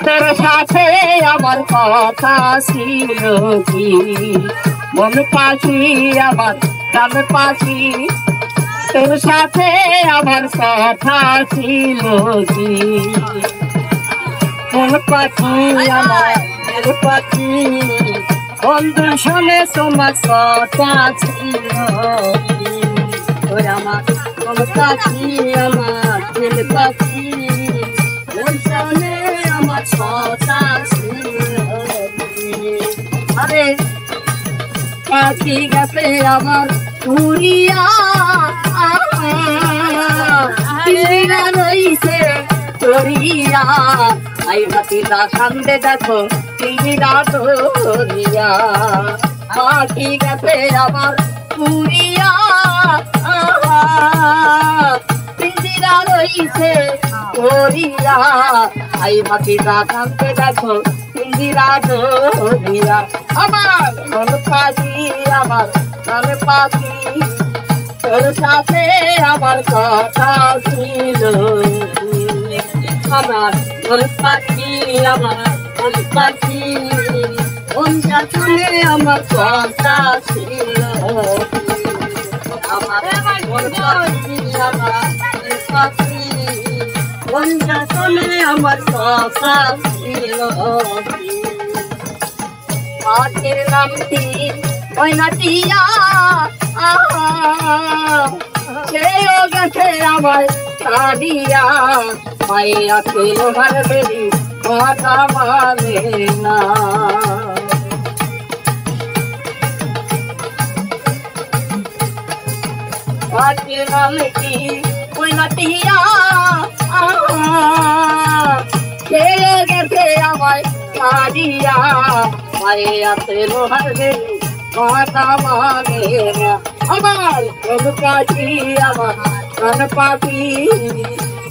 তোর সাথে আমার কথা ছিল কি মন পাখি আমার প্রাণ পাখি তোর সাথে আমার কথা ছিল কি মন পাখি আমার মন পাখি বন্ধু শুনে তোমার কথা ছিল ওই আমার মন পাখি আমার দিল পাখি শুনে আমার কথা ছিল আরে পাখি গেছে আমার উড়িয়া রইছে চড়িয়া আই হাতিটা সামনে দেখো তিরা ধরিয়া পাখি গেছে আমার উড়িয়া তিরা রইছে চড়িয়া আই হাতিটা সামনে দেখো তিরা ধরিয়া আমার মন পাখি আমার প্রাণ পাখি তোর সাথে আমার কথা ছিল আমার মন পাখি আমার মন পাখি মনটা শুনে আমার কথা ছিল আমার মন পাখি আমার মন পাখি মনটা শুনে আমার কথা ছিল পাখির নামটি ময়নাটিয়া সেও গেছে আমার সাদিয়া মাইয়া ছিল ভারবেরি কথা মানে না পাখির নামটি ময়নাটিয়া সেও গেছে আমার সাদিয়া মাইয়া ছিল ভারবেরি কথা মানে না আমার মন পাখি আমার প্রাণ পাখি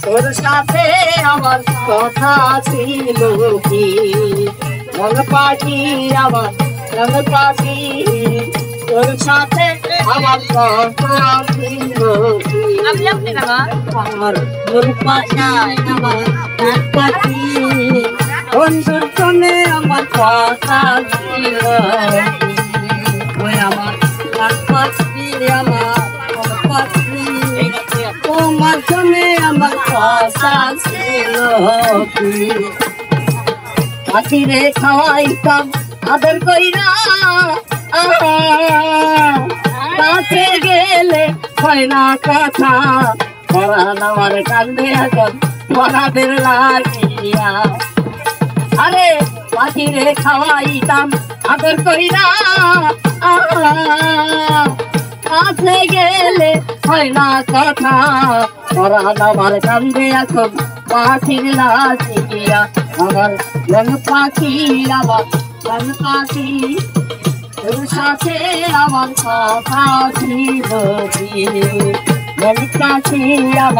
তোর সাথে আমার কথা ছিল কি মন পাখি আমার প্রাণ পাখি তোর সাথে আমার কথা ছিল কি আমার মন পাখি আমার প্রাণ পাখি বন্ধুর সঙ্গে আমার কথা ছিল আমার পাখি আমার পাখি তোমার সঙ্গে আমার কথা ছিল পাখি রে খাওয়াইতাম আদর কইরা কাছে গেলে হয় না কথা পরাণ আমার কান্দে এখন পরাদের লাগিয়া আরে পাখি রে খাওয়াইতাম আদর কইরা কাছে গেলে হয় না কথা পরাণ আমার কান্দে এখন পাখির লাগিয়া আমার মন পাখি আমার মন পাখি তোর সাথে আমার কথা ছিল মন পাখি আমার